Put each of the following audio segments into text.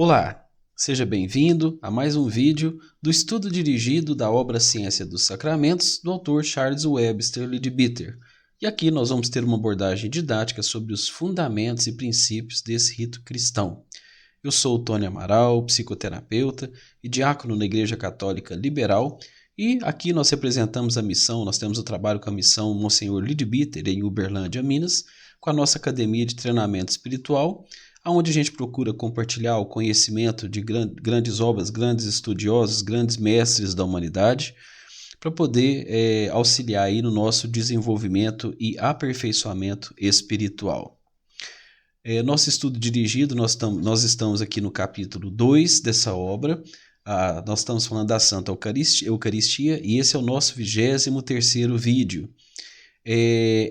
Olá, seja bem-vindo a mais um vídeo do estudo dirigido da obra Ciência dos Sacramentos do autor Charles Webster Leadbeater. E aqui nós vamos ter uma abordagem didática sobre os fundamentos e princípios desse rito cristão. Eu sou o Tony Amaral, psicoterapeuta e diácono na Igreja Católica Liberal, e aqui nós representamos a missão, nós temos o trabalho com a missão Monsenhor Leadbeater em Uberlândia, Minas, com a nossa academia de treinamento espiritual, onde a gente procura compartilhar o conhecimento de grandes obras, grandes estudiosos, grandes mestres da humanidade, para poder auxiliar aí no nosso desenvolvimento e aperfeiçoamento espiritual. Nosso estudo dirigido, nós estamos aqui no capítulo 2 dessa obra. Nós estamos falando da Santa Eucaristia e esse é o nosso 23º vídeo.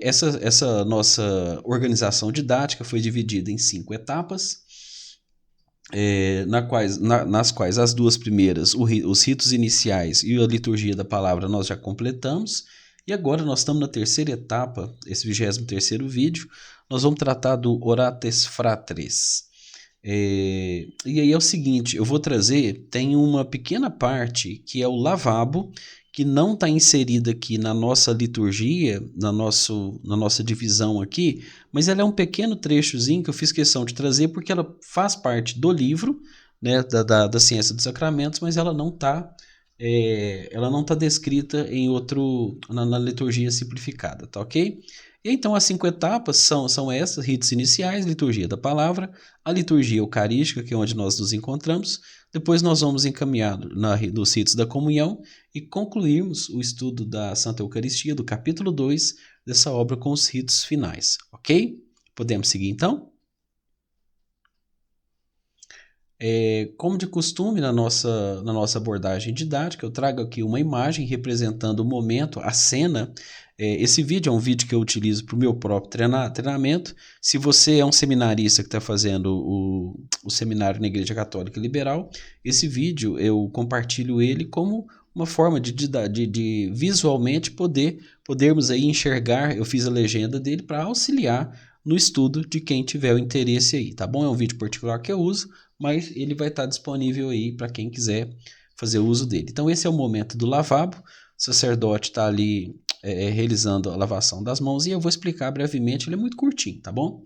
Essa nossa organização didática foi dividida em 5 etapas, nas quais as 2 primeiras, os ritos iniciais e a liturgia da palavra, nós já completamos. E agora nós estamos na 3ª etapa, esse 23º vídeo, nós vamos tratar do Orates Fratres. E aí é o seguinte, eu vou trazer, tem uma pequena parte que é o lavabo, que não está inserida aqui na nossa liturgia, na nossa divisão aqui, mas ela é um pequeno trechozinho que eu fiz questão de trazer porque ela faz parte do livro, né, da Ciência dos Sacramentos, mas ela não está descrita na liturgia simplificada, tá ok? E então as 5 etapas são essas: ritos iniciais, liturgia da palavra, a liturgia eucarística, que é onde nós nos encontramos. Depois nós vamos encaminhar nos ritos da comunhão e concluirmos o estudo da Santa Eucaristia, do capítulo 2 dessa obra, com os ritos finais, ok? Podemos seguir então? Como de costume na nossa abordagem didática, eu trago aqui uma imagem representando o momento, a cena. Esse vídeo é um vídeo que eu utilizo para o meu próprio treinamento. Se você é um seminarista que está fazendo o seminário na Igreja Católica Liberal, esse vídeo eu compartilho ele como uma forma de visualmente podermos aí enxergar. Eu fiz a legenda dele para auxiliar no estudo de quem tiver o interesse aí, tá bom? É um vídeo particular que eu uso, mas ele vai estar disponível aí para quem quiser fazer uso dele. Então esse é o momento do lavabo, o sacerdote está ali realizando a lavação das mãos e eu vou explicar brevemente, ele é muito curtinho, tá bom?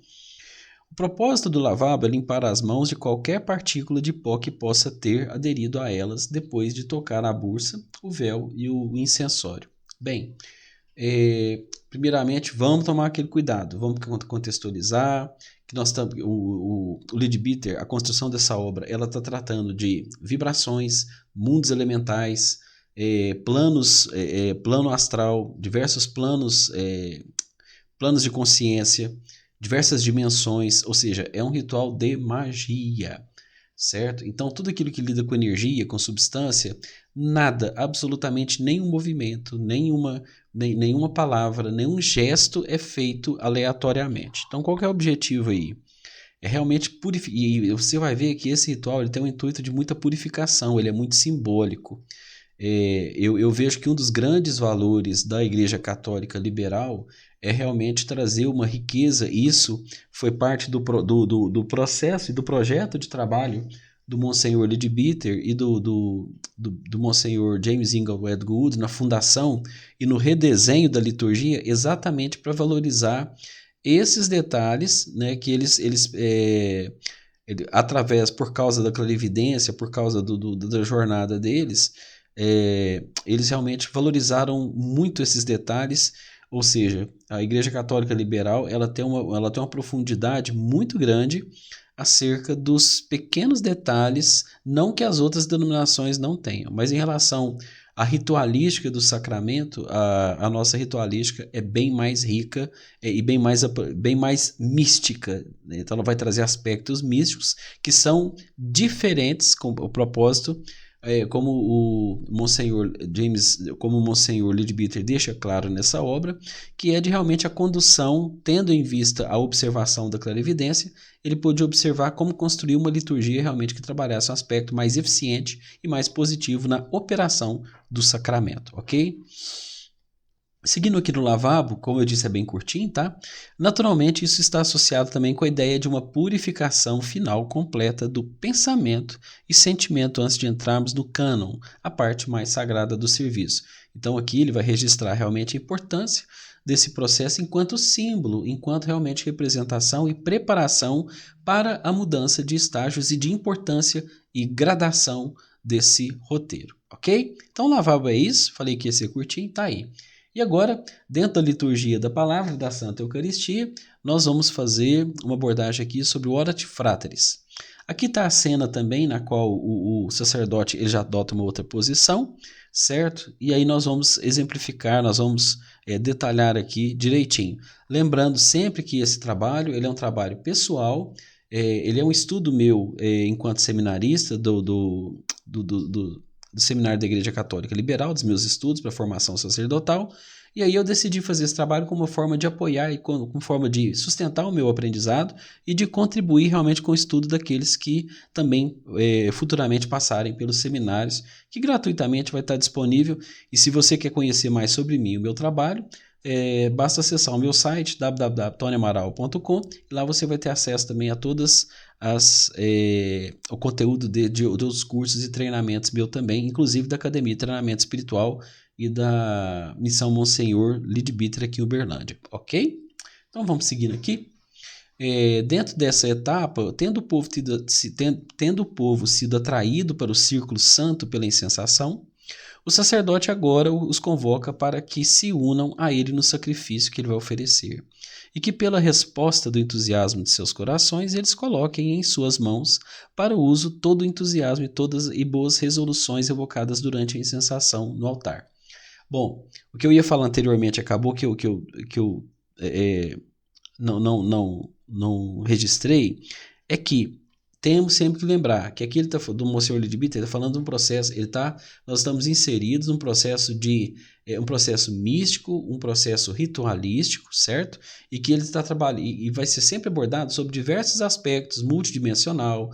O propósito do lavabo é limpar as mãos de qualquer partícula de pó que possa ter aderido a elas depois de tocar a bursa, o véu e o incensório. Bem, primeiramente vamos tomar aquele cuidado, vamos contextualizar que nós estamos, o Leadbeater, a construção dessa obra, ela está tratando de vibrações, mundos elementais, plano astral, diversos planos de consciência, diversas dimensões, ou seja, é um ritual de magia, certo? Então tudo aquilo que lida com energia, com substância, nada, absolutamente nenhum movimento, nenhuma palavra, nenhum gesto é feito aleatoriamente. Então qual que é o objetivo aí? É realmente purificar, e você vai ver que esse ritual ele tem um intuito de muita purificação, ele é muito simbólico. Eu vejo que um dos grandes valores da Igreja Católica Liberal é realmente trazer uma riqueza. Isso foi parte do processo e do projeto de trabalho do Monsenhor Leadbeater e do Monsenhor James Ingle Wedgwood na fundação e no redesenho da liturgia, exatamente para valorizar esses detalhes, né, que eles por causa da clarividência, por causa da jornada deles, eles realmente valorizaram muito esses detalhes. Ou seja, a Igreja Católica Liberal ela tem uma profundidade muito grande acerca dos pequenos detalhes, não que as outras denominações não tenham, mas em relação à ritualística do sacramento, a nossa ritualística é bem mais rica e bem mais mística, né? Então ela vai trazer aspectos místicos que são diferentes com o propósito, como o Monsenhor Leadbeater deixa claro nessa obra, que é de realmente a condução, tendo em vista a observação da clarividência, ele pôde observar como construir uma liturgia realmente que trabalhasse um aspecto mais eficiente e mais positivo na operação do sacramento, ok? Seguindo aqui no lavabo, como eu disse, é bem curtinho, tá? Naturalmente, isso está associado também com a ideia de uma purificação final completa do pensamento e sentimento antes de entrarmos no cânon, a parte mais sagrada do serviço. Então, aqui ele vai registrar realmente a importância desse processo enquanto símbolo, enquanto realmente representação e preparação para a mudança de estágios e de importância e gradação desse roteiro, ok? Então, o lavabo é isso, falei que ia ser curtinho, tá aí. E agora, dentro da liturgia da palavra da Santa Eucaristia, nós vamos fazer uma abordagem aqui sobre o Orate Frateris. Aqui está a cena também na qual o sacerdote ele já adota uma outra posição, certo? E aí nós vamos exemplificar, nós vamos detalhar aqui direitinho. Lembrando sempre que esse trabalho ele é um trabalho pessoal, ele é um estudo meu enquanto seminarista do Seminário da Igreja Católica Liberal, dos meus estudos para formação sacerdotal, e aí eu decidi fazer esse trabalho como uma forma de apoiar e como forma de sustentar o meu aprendizado e de contribuir realmente com o estudo daqueles que também futuramente passarem pelos seminários, que gratuitamente vai estar disponível, e se você quer conhecer mais sobre mim e o meu trabalho, basta acessar o meu site www.tonyamaral.com e lá você vai ter acesso também a todas o conteúdo dos cursos e treinamentos meu também, inclusive da Academia de Treinamento Espiritual e da Missão Monsenhor Lidbiter aqui em Uberlândia, ok? Então vamos seguindo aqui. Dentro dessa etapa, tendo o povo sido atraído para o círculo santo pela incensação, o sacerdote agora os convoca para que se unam a ele no sacrifício que ele vai oferecer, e que pela resposta do entusiasmo de seus corações eles coloquem em suas mãos para o uso todo o entusiasmo e boas resoluções evocadas durante a incensação no altar. Bom, o que eu ia falar anteriormente acabou que eu não registrei, é que temos sempre que lembrar que aqui ele do Monsenhor Lidbiter, ele está falando de um processo, nós estamos inseridos num processo um processo místico, um processo ritualístico, certo? E que ele está trabalhando, e vai ser sempre abordado sobre diversos aspectos, multidimensional,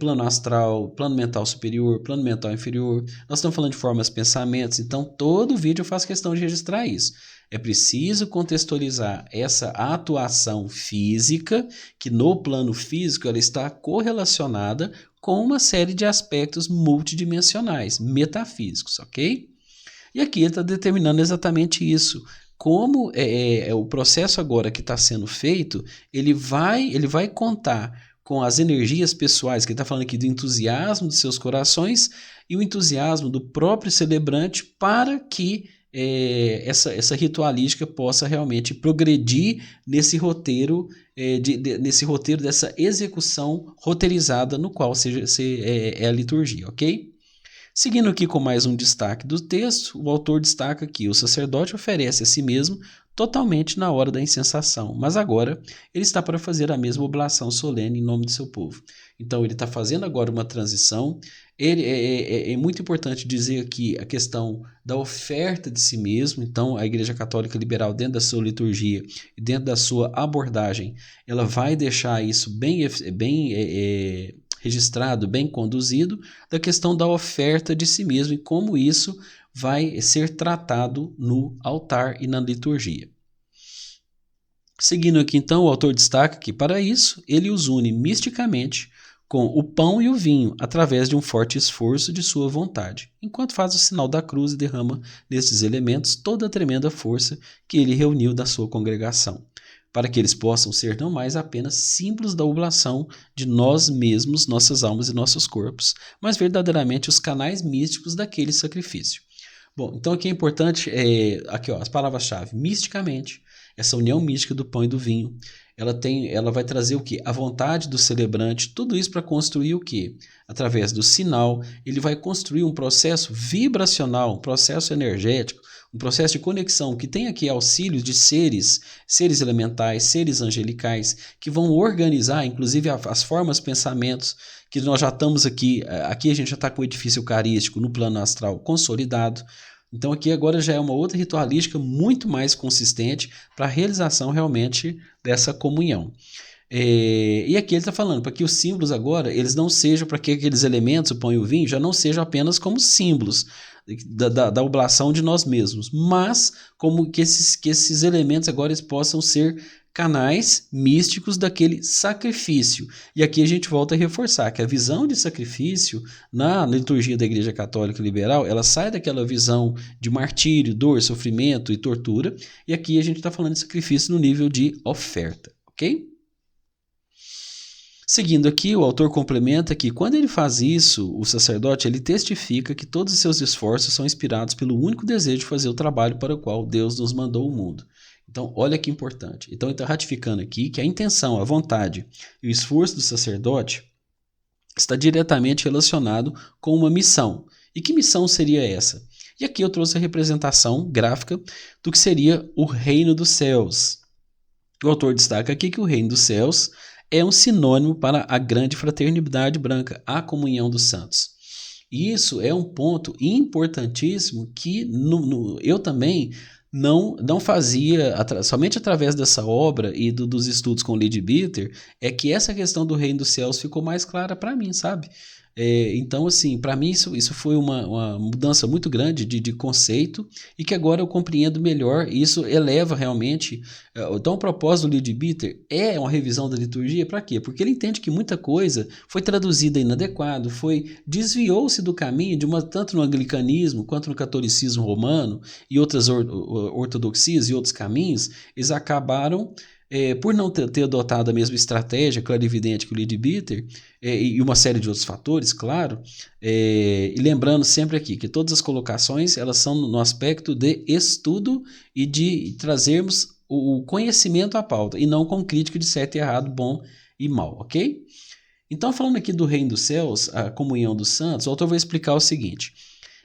plano astral, plano mental superior, plano mental inferior. Nós estamos falando de formas, pensamentos, então todo vídeo eu faço questão de registrar isso. É preciso contextualizar essa atuação física, que no plano físico ela está correlacionada com uma série de aspectos multidimensionais, metafísicos, ok? E aqui ele está determinando exatamente isso. Como o processo agora que está sendo feito, ele vai contar com as energias pessoais, que ele está falando aqui do entusiasmo dos seus corações e o entusiasmo do próprio celebrante para que essa ritualística possa realmente progredir nesse roteiro, nesse roteiro dessa execução roteirizada no qual é a liturgia, ok? Seguindo aqui com mais um destaque do texto, o autor destaca que o sacerdote oferece a si mesmo totalmente na hora da incensação, mas agora ele está para fazer a mesma oblação solene em nome do seu povo. Então ele está fazendo agora uma transição. É muito importante dizer aqui a questão da oferta de si mesmo. Então a Igreja Católica Liberal, dentro da sua liturgia e dentro da sua abordagem, ela vai deixar isso bem registrado, bem conduzido, da questão da oferta de si mesmo e como isso vai ser tratado no altar e na liturgia. Seguindo aqui então, o autor destaca que para isso ele os une misticamente com o pão e o vinho, através de um forte esforço de sua vontade, enquanto faz o sinal da cruz e derrama nestes elementos toda a tremenda força que ele reuniu da sua congregação, para que eles possam ser não mais apenas símbolos da oblação de nós mesmos, nossas almas e nossos corpos, mas verdadeiramente os canais místicos daquele sacrifício. Bom, então aqui é importante, aqui ó, as palavras-chave, misticamente, essa união mística do pão e do vinho, ela vai trazer o quê? A vontade do celebrante, tudo isso para construir o quê? Através do sinal, ele vai construir um processo vibracional, um processo energético, um processo de conexão que tem aqui auxílios de seres elementais, seres angelicais, que vão organizar, inclusive, as formas, pensamentos, que nós já estamos aqui a gente já está com o edifício eucarístico no plano astral consolidado. Então aqui agora já é uma outra ritualística muito mais consistente para a realização realmente dessa comunhão. E aqui ele está falando para que os símbolos agora, eles não sejam, para que aqueles elementos, o pão e o vinho, já não sejam apenas como símbolos da oblação de nós mesmos, mas como que esses elementos agora eles possam ser canais místicos daquele sacrifício. E aqui a gente volta a reforçar que a visão de sacrifício na liturgia da Igreja Católica Liberal, ela sai daquela visão de martírio, dor, sofrimento e tortura, e aqui a gente está falando de sacrifício no nível de oferta, ok? Seguindo aqui, o autor complementa que quando ele faz isso, o sacerdote ele testifica que todos os seus esforços são inspirados pelo único desejo de fazer o trabalho para o qual Deus nos mandou o mundo. Então, olha que importante. Então, ele está ratificando aqui que a intenção, a vontade e o esforço do sacerdote está diretamente relacionado com uma missão. E que missão seria essa? E aqui eu trouxe a representação gráfica do que seria o reino dos céus. O autor destaca aqui que o reino dos céus é um sinônimo para a grande fraternidade branca, a comunhão dos santos. E isso é um ponto importantíssimo que eu também não fazia, somente através dessa obra e dos estudos com Leadbeater, é que essa questão do reino dos céus ficou mais clara para mim, sabe? Então, assim, para mim isso foi uma mudança muito grande de conceito e que agora eu compreendo melhor e isso eleva realmente. Então, o propósito do Leadbeater é uma revisão da liturgia, para quê? Porque ele entende que muita coisa foi traduzida inadequado, desviou-se do caminho tanto no anglicanismo quanto no catolicismo romano e outras ortodoxias e outros caminhos, eles acabaram por não ter adotado a mesma estratégia clarividente que o Leadbeater e uma série de outros fatores, claro, e lembrando sempre aqui que todas as colocações elas são no aspecto de estudo e de trazermos o conhecimento à pauta e não com crítica de certo e errado, bom e mal, ok? Então, falando aqui do reino dos céus, a comunhão dos santos, o autor vai explicar o seguinte: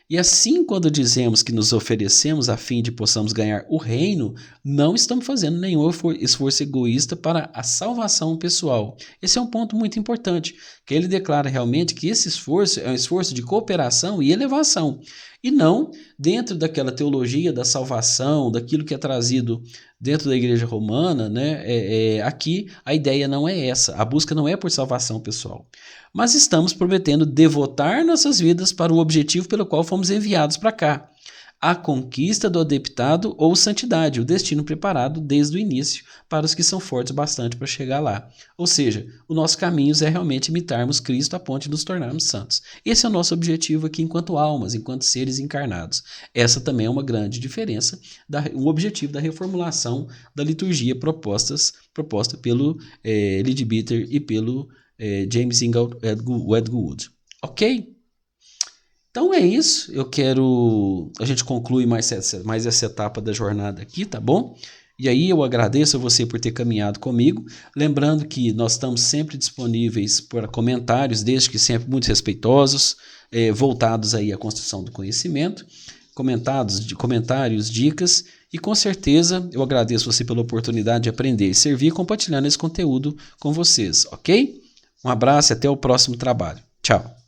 e assim, quando dizemos que nos oferecemos a fim de possamos ganhar o reino, não estamos fazendo nenhum esforço egoísta para a salvação pessoal. Esse é um ponto muito importante, que ele declara realmente que esse esforço é um esforço de cooperação e elevação, e não dentro daquela teologia da salvação, daquilo que é trazido dentro da igreja romana, né? Aqui a ideia não é essa, a busca não é por salvação pessoal. Mas estamos prometendo devotar nossas vidas para o objetivo pelo qual fomos enviados para cá, a conquista do adeptado ou santidade, o destino preparado desde o início para os que são fortes bastante para chegar lá. Ou seja, o nosso caminho é realmente imitarmos Cristo a ponto de nos tornarmos santos. Esse é o nosso objetivo aqui enquanto almas, enquanto seres encarnados. Essa também é uma grande diferença, o objetivo da reformulação da liturgia proposta pelo Leadbeater e pelo James Ingold Wedgwood. Ok? Então é isso. A gente conclui mais essa etapa da jornada aqui, tá bom? E aí eu agradeço a você por ter caminhado comigo. Lembrando que nós estamos sempre disponíveis para comentários, desde que sempre muito respeitosos, voltados aí à construção do conhecimento, comentários, dicas, e com certeza eu agradeço você pela oportunidade de aprender e servir compartilhando esse conteúdo com vocês, ok? Um abraço e até o próximo trabalho. Tchau!